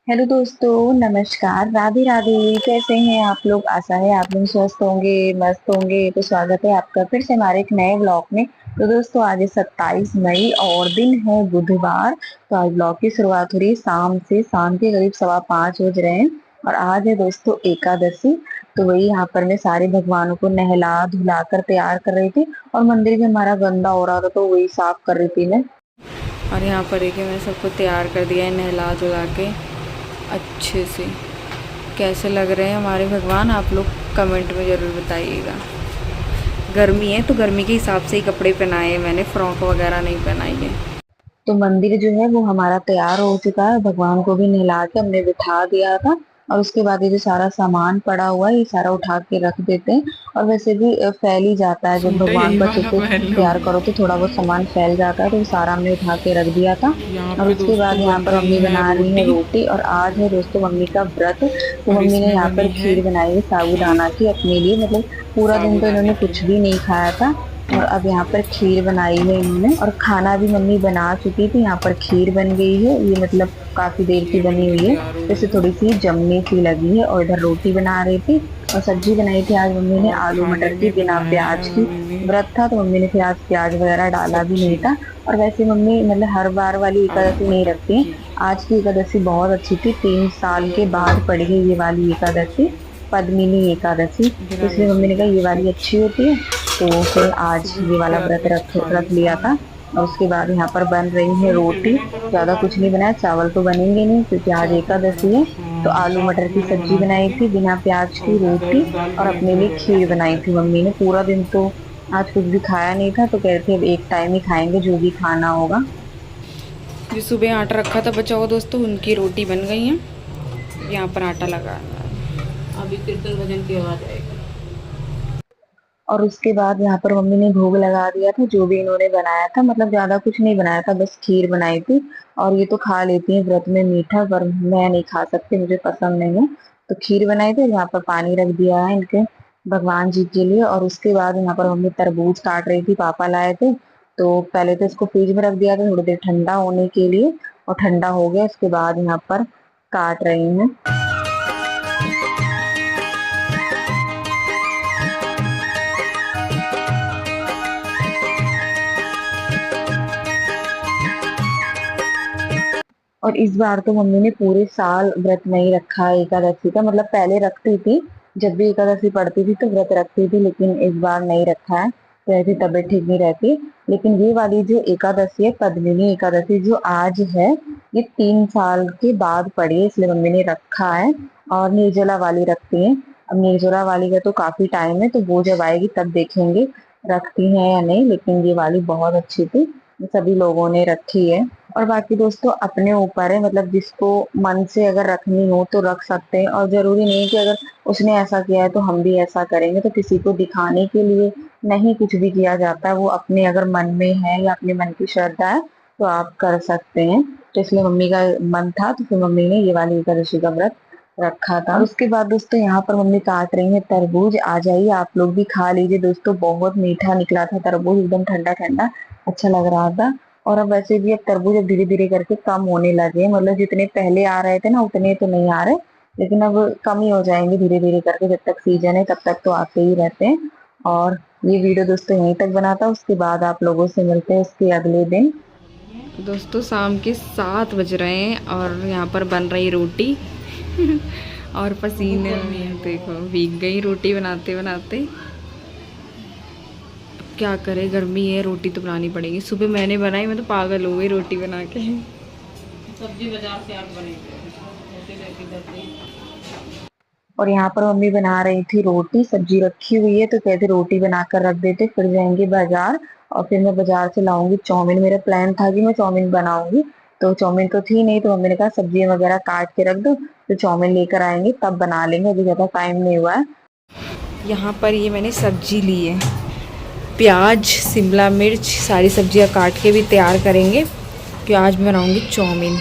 Hello दोस्तों, नमस्कार, राधे राधे। कैसे हैं आप लोग? आशा है आप लोग स्वस्थ होंगे, मस्त होंगे। तो स्वागत है आपका फिर से हमारे एक नए ब्लॉग में। तो दोस्तों, आज है 27 मई और दिन है बुधवार। तो आज ब्लॉग की शुरुआत हो रही है शाम से। शाम के करीब 5:15 बज रहे हैं और आज है दोस्तों एकादशी। तो वही यहाँ पर मैं सारे भगवानों को नहला धुला कर तैयार कर रही थी और मंदिर भी हमारा गंदा हो रहा था तो वही साफ कर रही थी मैं। और यहाँ पर देखिए मैंने सबको तैयार कर दिया है नहला धुला के अच्छे से। कैसे लग रहे हैं हमारे भगवान, आप लोग कमेंट में ज़रूर बताइएगा। गर्मी है तो गर्मी के हिसाब से ही कपड़े पहनाए हैं मैंने, फ्रॉक वगैरह नहीं पहनाई है। तो मंदिर जो है वो हमारा तैयार हो चुका है। भगवान को भी नहला के हमने बिठा दिया था और उसके बाद ये जो सारा सामान पड़ा हुआ है ये सारा उठा के रख देते हैं। और वैसे भी फैल ही जाता है, जब सूट है भगवान यही को अच्छे वाला से पहन लो। तैयार करो तो थोड़ा बहुत सामान फैल जाता है। तो वो सारा हमने उठा के रख दिया था। यहाँ और पे उसके बाद दोस्तों यहाँ बन पर रही मम्मी है बना रही है रोटी रोटी और आज है दोस्तों मम्मी का व्रत। तो और मम्मी ने इसमें यहाँ पर बनी है खीर बनाई है साबूदाना की अपने लिए। मतलब पूरा दिन तो साबूदाने इन्होंने की। कुछ भी नहीं खाया था और अब यहाँ पर खीर बनाई है इन्होंने। और खाना भी मम्मी बना चुकी थी। यहाँ पर खीर बन गई है, ये मतलब काफी देर की खीर बनी बन के हुई है। तैयार हो गई जैसे है थोड़ी सी जमने सी लगी है। और इधर रोटी बना रही थी और सब्जी बनाई थी आज मम्मी ने और आलू खाने मटर की में बिना बनाया है प्याज की। मम्मी ने व्रत था तो मम्मी ने फिर आज प्याज वगैरह डाला भी नहीं सब्जी था। और वैसे मम्मी मतलब हर बार वाली आलू एकादशी नहीं मटर रखती है। की। आज की एकादशी बहुत अच्छी थी, 3 साल के बाद पड़ी है ये वाली एकादशी, पद्मिनी एकादशी। तो बिना इसलिए मम्मी लहसुन ने कहा ये प्याज के। वाली अच्छी होती है। तो फिर आज सुबह ये वाला तैयार व्रत करके रख खा रख लेते लिया था। हैं। और उसके बाद यहाँ पर बन रही है सुन फिर भी रोटी। नहीं करो तो ज्यादा बाद कुछ नहीं में बनाया, चावल तो बनेंगे नहीं क्योंकि आज चावल एकादशी बना है। तो हाँ आलू मटर चावल की मैंने सब्जी बना बनाई दिए थी बिना प्याज की और रोटी। दाल दाल और भी अपने एक दो लिए रहता खीर बनाई है। थी मम्मी ने। पूरा दिन तो आज कुछ भी खाया नहीं था तो कह रहे थे अब एक टाइम ही खाएंगे जो भी खाना होगा। जो सुबह आटा रखा था बचा हुआ दोस्तों, उनकी रोटी बन गई है। यहाँ पर आटा लगा है। अभी कीर्तन भजन की आवाज़ आएगी। और उसके बाद यहाँ पर मम्मी ने भोग लगा दिया था जो भी इन्होंने बनाया था। मतलब ज्यादा कुछ नहीं बनाया था, बस खीर बनाई थी। और ये तो खा लेती है व्रत में मीठा, पर मैं नहीं खा सकती, मुझे पसंद नहीं है। तो खीर बनाई थी, यहाँ पर पानी रख दिया है इनके भगवान जी के लिए। और उसके बाद यहाँ पर मम्मी तरबूज काट रही थी, पापा लाए थे। तो पहले तो इसको फ्रिज में रख दिया था थोड़ी देर ठंडा होने के लिए। और ठंडा हो गया उसके बाद यहाँ पर काट रही हैं। और इस बार तो मम्मी ने पूरे साल व्रत नहीं रखा है एकादशी का। मतलब पहले रखती थी, जब भी एकादशी पड़ती थी तो व्रत रखती थी, लेकिन इस बार नहीं रखा है। तो ऐसी तबीयत ठीक नहीं रहती। लेकिन ये वाली जो एकादशी है, पद्मिनी एकादशी जो आज है, ये 3 साल के बाद पड़ी है, इसलिए मम्मी ने रखा है। और निर्जला वाली रखती है। अब निर्जला वाली का तो काफी टाइम है, तो वो जब आएगी तब देखेंगे रखती हैं या नहीं। लेकिन ये वाली बहुत अच्छी थी, सभी लोगों ने रखी है। और बाकी दोस्तों अपने ऊपर है, मतलब जिसको मन से अगर रखनी हो तो रख सकते हैं। और जरूरी नहीं कि अगर उसने ऐसा किया है तो हम भी ऐसा करेंगे। तो किसी को दिखाने के लिए नहीं कुछ भी किया जाता है, वो अपने अगर मन में है या अपने मन की श्रद्धा है तो आप कर सकते हैं। तो इसलिए मम्मी का मन था तो फिर मम्मी ने ये वाली एकादशी का व्रत रखा था। और उसके बाद दोस्तों यहाँ पर मम्मी काट रही है तरबूज। आ जाइए आप लोग भी खा लीजिए दोस्तों, बहुत मीठा निकला था तरबूज, एकदम ठंडा ठंडा, अच्छा लग रहा था। और अब वैसे भी अब तरबूज अब धीरे धीरे करके कम होने लगे हैं। मतलब जितने पहले आ रहे थे ना उतने तो नहीं आ रहे, लेकिन अब कम ही हो जाएंगे धीरे धीरे करके। जब तक सीजन है तब तक तो आते ही रहते हैं। और ये वीडियो दोस्तों यहीं तक बना था, उसके बाद आप लोगों से मिलते हैं उसके अगले दिन। दोस्तों शाम के 7 बज रहे हैं और यहाँ पर बन रही रोटी और पसीने में देखो भीग गई रोटी बनाते बनाते। क्या करे, गर्मी है, रोटी तो बनानी पड़ेगी। सुबह मैंने बनाई, मैं तो पागल हो गई रोटी बना के। सब्जी बाजार से आप बनेंगे और यहाँ पर मम्मी बना रही थी रोटी, सब्जी रखी हुई है तो कहते रोटी बनाकर रख देते, फिर जाएंगे बाजार। और फिर मैं बाजार से लाऊंगी चाउमीन। मेरा प्लान था कि मैं चाउमीन बनाऊंगी, तो चाउमीन तो थी नहीं, तो मम्मी ने कहा सब्जी वगैरह काट के रख दो, तो चाउमीन लेकर आएंगे तब बना लेंगे, अभी ज्यादा टाइम नहीं हुआ है। यहाँ पर ये मैंने सब्जी ली है, प्याज शिमला मिर्च सारी सब्जियाँ काट के भी तैयार करेंगे कि आज मैं बनाऊंगी चाउमीन।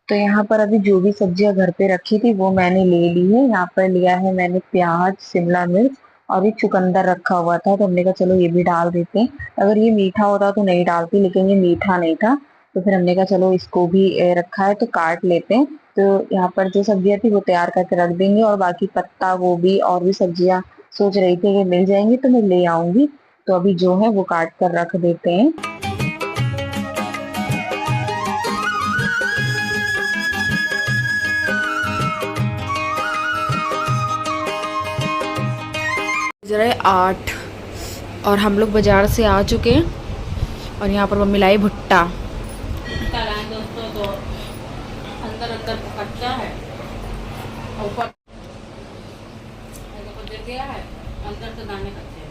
तो यहाँ पर अभी जो भी सब्जियां घर पे रखी थी वो मैंने ले ली है। यहाँ पर लिया है मैंने प्याज, शिमला मिर्च और एक चुकंदर रखा हुआ था, तो हमने कहा चलो ये भी डाल देते हैं। अगर ये मीठा होता तो नहीं डालती, लेकिन ये मीठा नहीं था तो फिर हमने कहा चलो इसको भी रखा है तो काट लेते हैं। तो यहाँ पर जो सब्जियां थी वो तैयार करके रख देंगे, और बाकी पत्ता गोभी और भी सब्जियां सोच रही थी कि मिल जाएंगी तो मैं ले आऊंगी। तो अभी जो है वो काट कर रख देते हैं। जरा 8 और हम लोग बाजार से आ चुके हैं, और यहाँ पर मम्मी लाई भुट्टा। दोस्तों तो अंदर अंदर कच्चा है, ऊपर गिर गया है, अंदर तो दाने कच्चे हैं।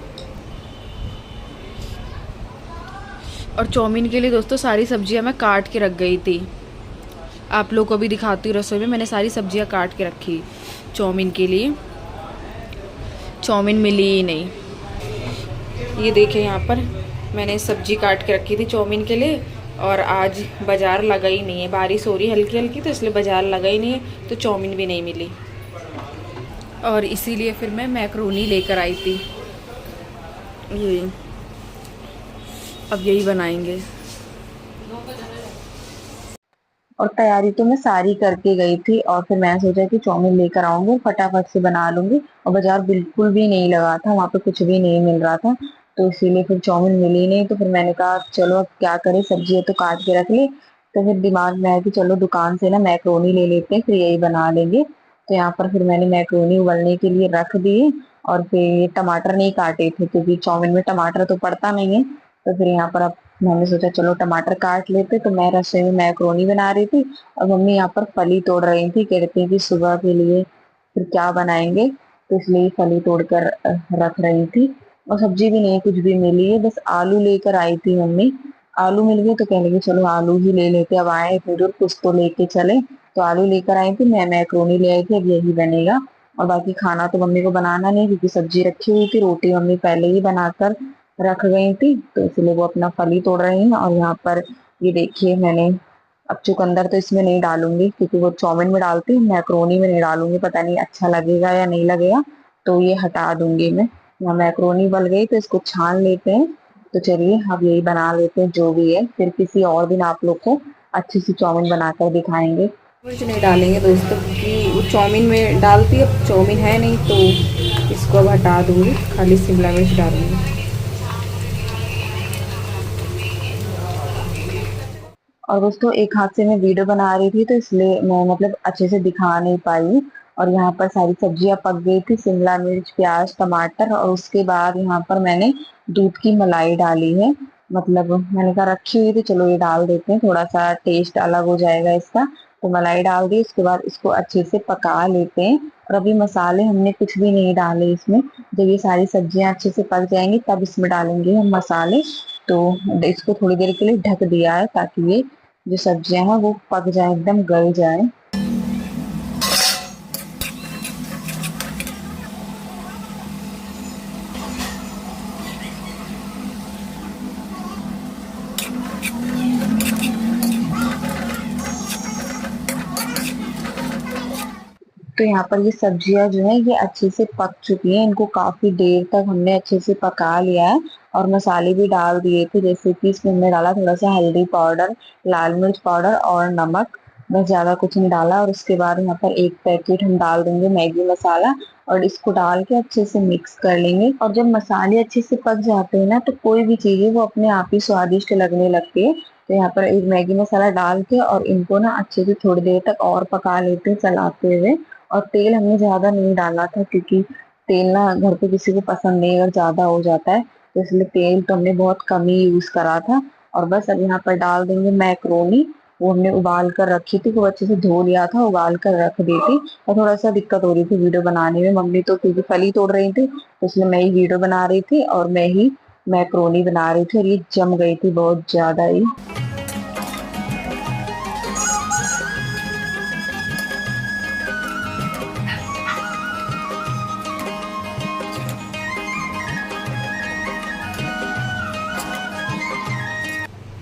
और चाउमीन के लिए दोस्तों सारी सब्जियां मैं काट के रख गई थी। आप लोग को भी दिखाती हूँ, रसोई में मैंने सारी सब्जियां काट के रखी चाउमीन के लिए। चाउमीन मिली ही नहीं। ये देखिए यहाँ पर मैंने सब्जी काट के रखी थी चाउमीन के लिए, और आज बाज़ार लगा ही नहीं है, बारिश हो रही है हल्की हल्की, तो इसलिए बाज़ार लगा ही नहीं है, तो चाउमीन भी नहीं मिली। और इसीलिए फिर मैं मैक्रोनी लेकर आई थी। ये अब यही बनाएंगे। और तैयारी तो मैं सारी करके गई थी, और फिर मैंने सोचा कि चाउमीन लेकर आऊंगी, फटाफट से बना लूंगी। और बाजार बिल्कुल भी नहीं लगा था, वहां पे कुछ भी नहीं मिल रहा था, तो इसीलिए फिर चाउमीन मिली नहीं। तो फिर मैंने कहा चलो अब क्या करें, सब्जी है तो काट के रख ली। तो फिर दिमाग में आया कि चलो दुकान से ना मैक्रोनी ले लेते हैं, फिर यही बना लेंगे। तो यहाँ पर फिर मैंने मैक्रोनी उबलने के लिए रख दिए, और फिर ये टमाटर नहीं काटे थे क्योंकि चाउमीन में टमाटर तो पड़ता नहीं है। तो फिर यहाँ पर अब मैंने सोचा चलो टमाटर काट लेते। तो मैं रसोई में मैक्रोनी बना रही थी, और मम्मी यहाँ पर फली तोड़ रही थी, कहती कि सुबह के लिए फिर क्या बनाएंगे, तो इसलिए फली तोड़कर रख रही थी। और सब्जी भी नहीं कुछ भी मिली है, बस आलू लेकर आई थी मम्मी। आलू मिल गए तो कह लगे चलो आलू ही ले लेते, अब आए इतनी दूर कुछ तो लेके चले। तो आलू लेकर आई थी, मैं मैक्रोनी ले आई थी, अब यही बनेगा। और बाकी खाना तो मम्मी को बनाना नहीं, क्योंकि सब्जी रखी हुई थी, रोटी मम्मी पहले ही बनाकर रख गई थी, तो इसलिए वो अपना फली तोड़ रही हैं। और यहाँ पर ये देखिए मैंने अब चुकंदर तो इसमें नहीं डालूंगी, क्योंकि वो चाउमीन में डालती हूँ, मैक्रोनी में नहीं डालूंगी, पता नहीं अच्छा लगेगा या नहीं लगेगा, तो ये हटा दूंगी मैं। यहाँ मैक्रोनी बल गई तो इसको छान लेते हैं। तो चलिए अब यही बना लेते हैं जो भी है, फिर किसी और दिन आप लोग को अच्छी सी चाउमीन बनाकर दिखाएंगे। मिर्च नहीं डालेंगे दोस्तों, क्योंकि वो चाउमीन में डालती है, अब चाउमीन है नहीं तो इसको अब हटा दूँगी, खाली शिमला मिर्च डालूँगी। और दोस्तों एक हाथ से मैं वीडियो बना रही थी, तो इसलिए मैं मतलब अच्छे से दिखा नहीं पाई। और यहाँ पर सारी सब्जियां पक गई थी, शिमला मिर्च प्याज टमाटर, और उसके बाद यहाँ पर मैंने दूध की मलाई डाली है। मतलब मैंने कहा रखी हुई थी, चलो ये डाल देते हैं, थोड़ा सा टेस्ट अलग हो जाएगा इसका। तो मलाई डाल दी, उसके बाद इसको अच्छे से पका लेते हैं। और अभी मसाले हमने कुछ भी नहीं डाले इसमें, जब ये सारी सब्जियां अच्छे से पक जाएंगी तब इसमें डालेंगे हम मसाले। तो इसको थोड़ी देर के लिए ढक दिया है, ताकि ये जो सब्जियां हैं वो पक जाए, एकदम गल जाए। तो यहाँ पर ये सब्जियां जो है ये अच्छे से पक चुकी हैं, इनको काफी देर तक हमने अच्छे से पका लिया है। और मसाले भी डाल दिए थे, जैसे कि इसमें हमने डाला थोड़ा सा हल्दी पाउडर, लाल मिर्च पाउडर और नमक, बस ज्यादा कुछ नहीं डाला। और उसके बाद यहाँ पर एक पैकेट हम डाल देंगे मैगी मसाला, और इसको डाल के अच्छे से मिक्स कर लेंगे। और जब मसाले अच्छे से पक जाते हैं ना, तो कोई भी चीज है वो अपने आप ही स्वादिष्ट लगने लगती है। तो यहाँ पर एक मैगी मसाला डाल के और इनको ना अच्छे से थोड़ी देर तक और पका लेते हैं चलाते हुए। और तेल हमने ज्यादा नहीं डाला था, क्योंकि तेल ना घर पे किसी को पसंद नहीं अगर ज्यादा हो जाता है, तो इसलिए तेल तो हमने बहुत कम ही यूज करा था। और बस अब यहाँ पर डाल देंगे मैक्रोनी, वो हमने उबाल कर रखी थी, वो अच्छे से धो लिया था, उबाल कर रख दी थी। और थोड़ा सा दिक्कत हो रही थी वीडियो बनाने में, मम्मी तो क्योंकि फली तोड़ रही थी, तो इसलिए मैं ही वीडियो बना रही थी और मैं ही मैक्रोनी बना रही थी, और ये जम गई थी बहुत ज्यादा ही।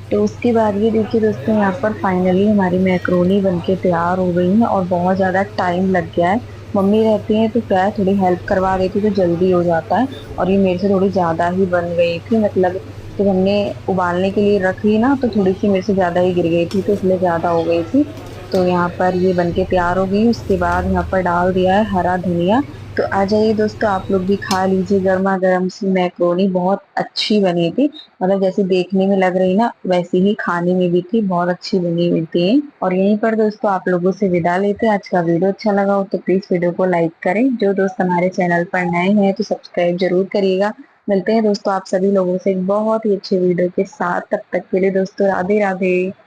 तो उसके बाद ये देखिए दोस्तों, यहाँ पर फाइनली हमारी मैक्रोनी बनके तैयार हो गई है, और बहुत ज़्यादा टाइम लग गया है। मम्मी रहती हैं तो क्या है, थोड़ी हेल्प करवा देती तो जल्दी हो जाता है, और ये मेरे से थोड़ी ज़्यादा ही बन गई थी। मतलब जब हमने उबालने के लिए रख ली ना तो थोड़ी सी मेरे से ज्यादा ही गिर गई थी, तो इसलिए ज्यादा हो गई थी। तो यहाँ पर ये बनके तैयार हो गई। उसके बाद यहाँ पर डाल दिया है हरा धनिया। तो आ जाइए दोस्तों, आप लोग भी खा लीजिए गर्मा गर्म सी मैक्रोनी। बहुत अच्छी बनी थी, मतलब जैसे देखने में लग रही ना वैसे ही खाने में भी थी, बहुत अच्छी बनी हुई थी। और यहीं पर दोस्तों आप लोगों से विदा लेते हैं। आज का वीडियो अच्छा लगा हो तो प्लीज वीडियो को लाइक करें। जो दोस्त हमारे चैनल पर नए हैं तो सब्सक्राइब जरूर करिएगा। मिलते हैं दोस्तों आप सभी लोगों से एक बहुत ही अच्छे वीडियो के साथ। तब तक के लिए दोस्तों राधे राधे।